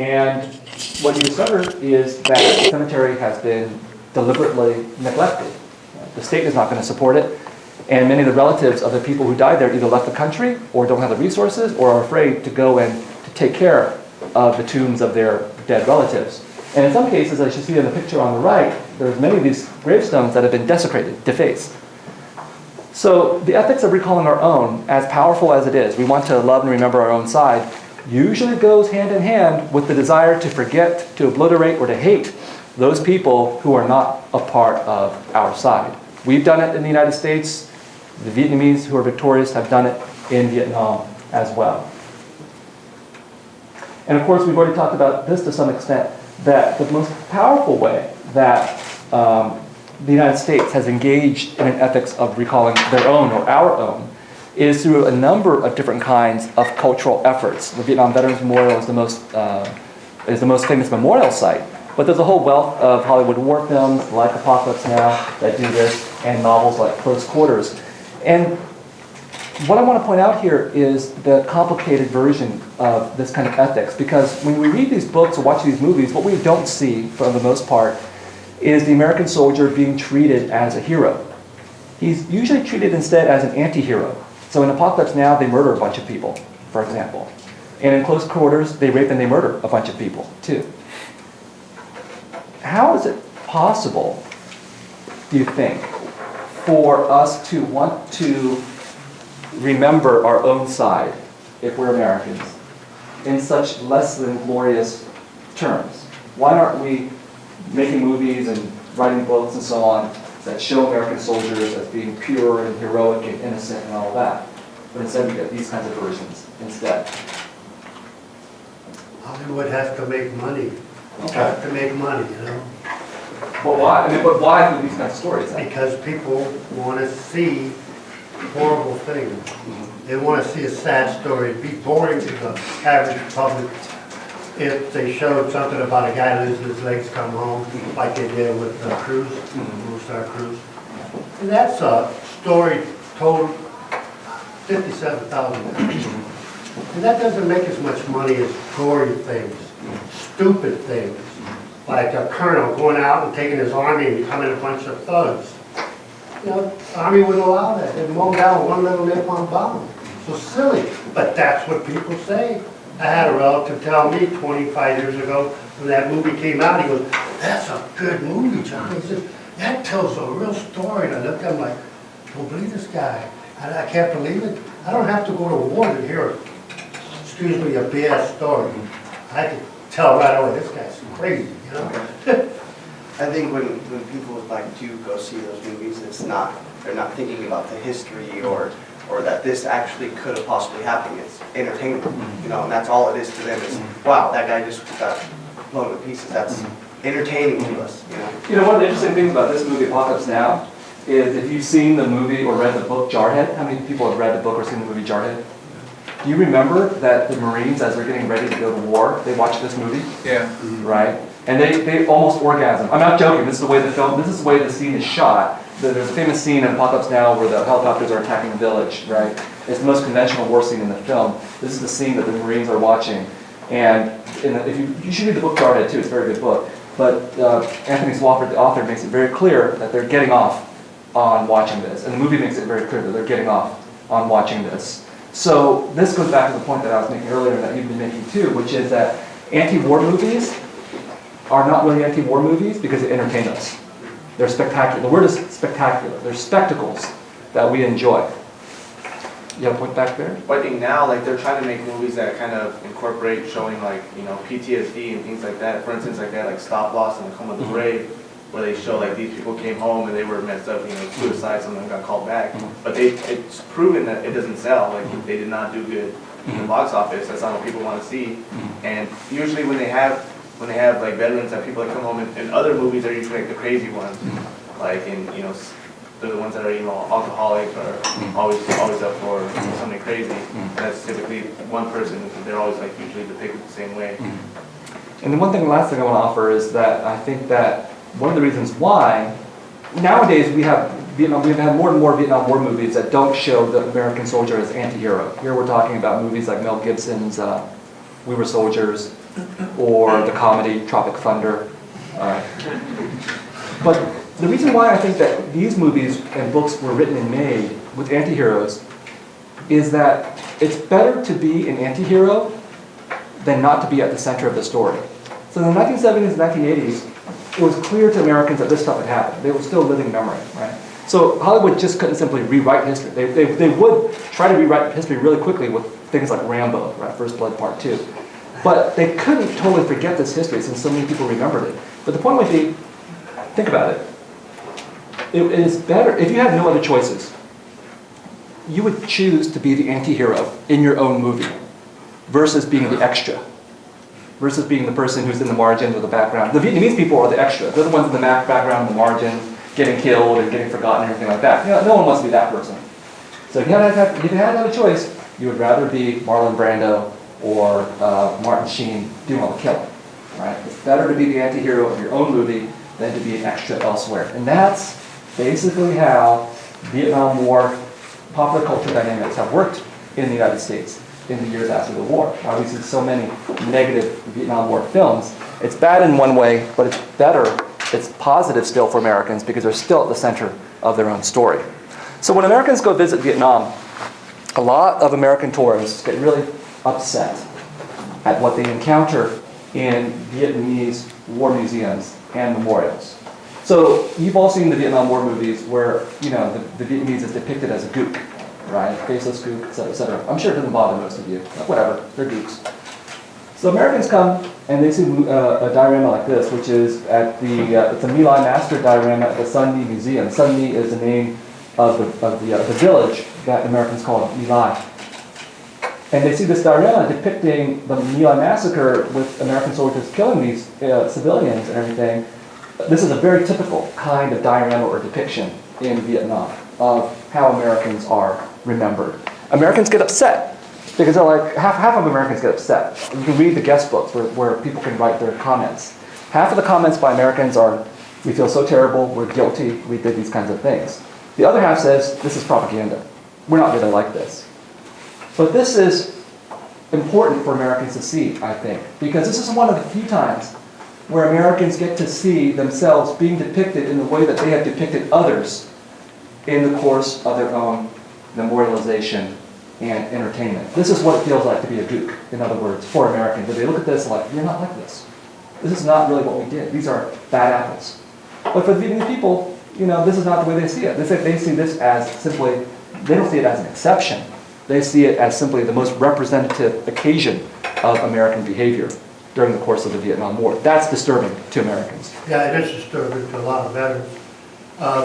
And what you discover is that the cemetery has been deliberately neglected. The state is not going to support it, and many of the relatives of the people who died there either left the country or don't have the resources or are afraid to go and to take care of the tombs of their dead relatives. And in some cases, as you see in the picture on the right, there's many of these gravestones that have been desecrated, defaced. So the ethics of recalling our own, as powerful as it is, we want to love and remember our own side, usually goes hand in hand with the desire to forget, to obliterate, or to hate those people who are not a part of our side. We've done it in the United States. The Vietnamese who are victorious have done it in Vietnam as well. And of course, we've already talked about this to some extent, that the most powerful way that the United States has engaged in an ethics of recalling their own or our own is through a number of different kinds of cultural efforts. The Vietnam Veterans Memorial is the most famous memorial site, but there's a whole wealth of Hollywood war films like Apocalypse Now that do this, and novels like Close Quarters. And what I want to point out here is the complicated version of this kind of ethics, because when we read these books or watch these movies, what we don't see, for the most part, is the American soldier being treated as a hero. He's usually treated instead as an anti-hero. So in Apocalypse Now, they murder a bunch of people, for example. And in Close Quarters, they rape and they murder a bunch of people, too. How is it possible, do you think, for us to want to remember our own side, if we're Americans, in such less than glorious terms? Why aren't we making movies and writing books and so on that show American soldiers as being pure and heroic and innocent and all that? But instead we get these kinds of versions instead. Hollywood has to make money. Okay. Have to make money, you know? But why? I mean, but why do these kinds of stories then? Because people want to see horrible things. They want to see a sad story. It'd be boring to the average public if they showed something about a guy losing his legs, come home, like they did with Cruise, Star Cruise. And that's a story told 57,000 times. And that doesn't make as much money as gory things, stupid things, like a colonel going out and taking his army and becoming a bunch of thugs. You know, the army wouldn't allow that. They'd mow down one little napalm bomb. So silly, but that's what people say. I had a relative tell me 25 years ago when that movie came out, he goes, "That's a good movie, John." He said, "That tells a real story." And I looked at him like, "Don't believe this guy. I can't believe it. I don't have to go to war to hear, excuse me, a BS story. I can tell right away, this guy's crazy, you know?" I think when people like do go see those movies, they're not thinking about the history or that this actually could have possibly happened. It's entertainment, you know, and that's all it is to them is, wow, that guy just got blown to pieces. That's entertaining to us, you know. You know, one of the interesting things about this movie, Apocalypse Now, is if you've seen the movie or read the book Jarhead, how many people have read the book or seen the movie Jarhead? Do you remember that the Marines, as they're getting ready to go to war, they watch this movie? Yeah. Right? And they almost orgasm. I'm not joking, this is the way the scene is shot. There's a famous scene in Apocalypse Now where the helicopters are attacking the village, right? It's the most conventional war scene in the film. This is the scene that the Marines are watching. And if you should read the book Jarhead too, it's a very good book. But Anthony Swafford, the author, makes it very clear that they're getting off on watching this. And the movie makes it very clear that they're getting off on watching this. So this goes back to the point that I was making earlier and that you've been making too, which is that anti-war movies are not really anti-war movies because they entertain us. They're spectacular. The word is spectacular. They're spectacles that we enjoy. You have a point back there? But I think now, like, they're trying to make movies that kind of incorporate showing, like, you know, PTSD and things like that. For instance, like that, like Stop Loss and The Come of the Brave, where they show, like, these people came home and they were messed up, you know, suicide, some of them got called back. But it's proven that it doesn't sell. Like, they did not do good in the box office. That's not what people want to see. And usually when they have like veterans and people that come home in other movies, are usually like the crazy ones, like in, you know, they're the ones that are, you know, alcoholics or always up for something crazy. That's typically one person. They're always like usually depicted the same way. And the last thing I want to offer is that I think that one of the reasons why nowadays we've had more and more Vietnam War movies that don't show the American soldier as anti-hero. Here we're talking about movies like Mel Gibson's We Were Soldiers, or the comedy Tropic Thunder. But the reason why I think that these movies and books were written and made with antiheroes is that it's better to be an antihero than not to be at the center of the story. So in the 1970s and 1980s, it was clear to Americans that this stuff had happened. They were still living memory, right? So Hollywood just couldn't simply rewrite history. They would try to rewrite history really quickly with things like Rambo, right? First Blood Part 2. But they couldn't totally forget this history since so many people remembered it. But the point would be, think about it. It is better, if you had no other choices, you would choose to be the anti-hero in your own movie versus being the extra, versus being the person who's in the margins or the background. The Vietnamese people are the extra. They're the ones in the background, in the margin, getting killed and getting forgotten and everything like that. You know, no one wants to be that person. So if you had another choice, you would rather be Marlon Brando or Martin Sheen doing all the killing. Right? It's better to be the anti-hero of your own movie than to be an extra elsewhere. And that's basically how Vietnam War popular culture dynamics have worked in the United States in the years after the war. Now we see so many negative Vietnam War films. It's bad in one way, but it's better, it's positive still for Americans because they're still at the center of their own story. So when Americans go visit Vietnam, a lot of American tourists get really upset at what they encounter in Vietnamese war museums and memorials. So you've all seen the Vietnam War movies where, you know, the Vietnamese is depicted as a gook, right? Faceless gook, et cetera, et cetera. I'm sure it doesn't bother most of you. Whatever, they're gooks. So Americans come and they see a diorama like this, which is at the, it's a My Lai master diorama at the Sun Ni Museum. Sun Ni is the name of the village that Americans call My Lai. And they see this diorama depicting the My Lai massacre with American soldiers killing these civilians and everything. This is a very typical kind of diorama or depiction in Vietnam of how Americans are remembered. Americans get upset because they're like, half of Americans get upset. You can read the guest books where people can write their comments. Half of the comments by Americans are, we feel so terrible, we're guilty, we did these kinds of things. The other half says, this is propaganda. We're not really like this. But this is important for Americans to see, I think, because this is one of the few times where Americans get to see themselves being depicted in the way that they have depicted others in the course of their own memorialization and entertainment. This is what it feels like to be a gook, in other words, for Americans. That they look at this like, you're not like this. This is not really what we did. These are bad apples. But for the Vietnamese people, you know, this is not the way they see it. They see this as simply, they don't see it as an exception. They see it as simply the most representative occasion of American behavior during the course of the Vietnam War. That's disturbing to Americans. Yeah, it is disturbing to a lot of veterans.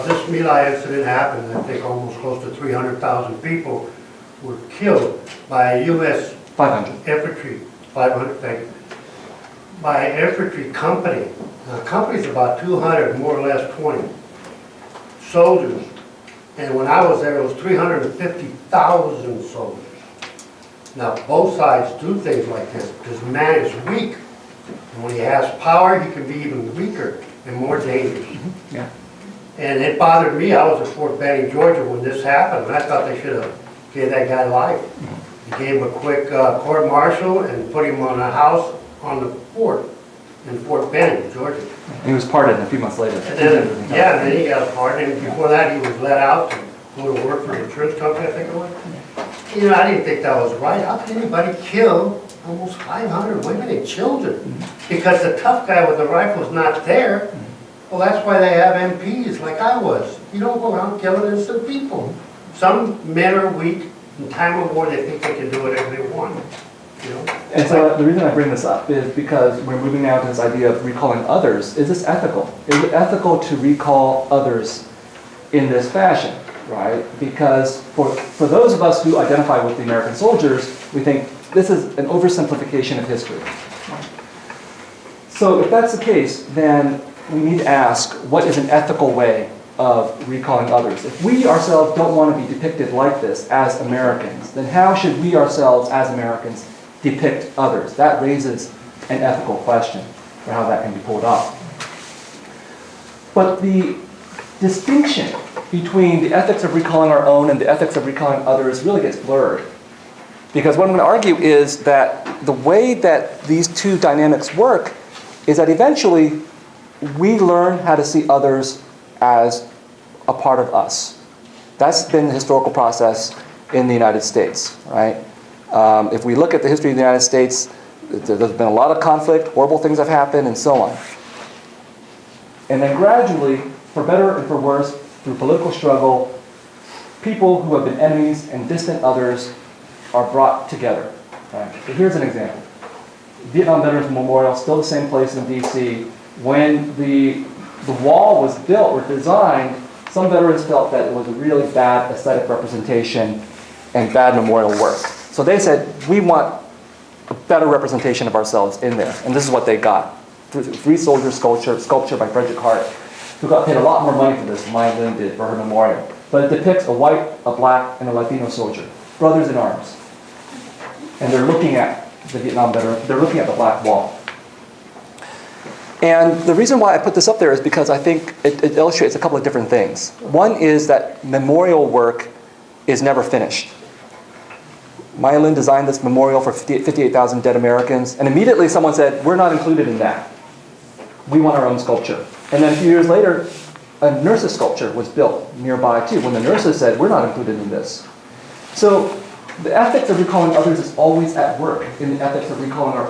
This My Lai incident happened, I think almost close to 300,000 people were killed by U.S. 500. infantry, 500, thank you, by an infantry company. Now, company's about 200, more or less 20 soldiers. And when I was there, it was 350,000 soldiers. Now, both sides do things like this because man is weak. And when he has power, he can be even weaker and more dangerous. Yeah. And it bothered me. I was at Fort Benning, Georgia when this happened, and I thought they should have gave that guy life. They gave him a quick court-martial and put him on a house on the fort in Fort Benning, Georgia. And he was pardoned a few months later. And then, yeah, and then he got a pardon. And before that, he was let out to go to work for the insurance company, I think it was. You know, I didn't think that was right. How can anybody kill almost 500 women and children? Because the tough guy with the rifle is not there. Well, that's why they have MPs like I was. You don't go around killing innocent people. Some men are weak. In time of war, they think they can do whatever they want. You know? And so the reason I bring this up is because we're moving now to this idea of recalling others. Is this ethical? Is it ethical to recall others in this fashion, right? Because for those of us who identify with the American soldiers, we think this is an oversimplification of history. So if that's the case, then we need to ask, what is an ethical way of recalling others? If we ourselves don't want to be depicted like this as Americans, then how should we ourselves as Americans depict others? That raises an ethical question for how that can be pulled off. But the distinction between the ethics of recalling our own and the ethics of recalling others really gets blurred. Because what I'm going to argue is that the way that these two dynamics work is that eventually we learn how to see others as a part of us. That's been the historical process in the United States, right? If we look at the history of the United States, there's been a lot of conflict, horrible things have happened, and so on. And then gradually, for better and for worse, through political struggle, people who have been enemies and distant others are brought together. Right? So here's an example. Vietnam Veterans Memorial, still the same place in DC. When the wall was built or designed, some veterans felt that it was a really bad aesthetic representation and bad memorial work. So they said, we want a better representation of ourselves in there. And this is what they got. Three soldier sculpture by Frederick Hart, who got paid a lot more money for this than Mai Lin did for her memorial. But it depicts a white, a black, and a Latino soldier, brothers in arms. And they're looking at the Vietnam veteran, they're looking at the black wall. And the reason why I put this up there is because I think it illustrates a couple of different things. One is that memorial work is never finished. Mai Lin designed this memorial for 58,000 dead Americans, and immediately someone said, we're not included in that. We want our own sculpture. And then a few years later, a nurse's sculpture was built nearby too, when the nurses said, we're not included in this. So the ethics of recalling others is always at work in the ethics of recalling our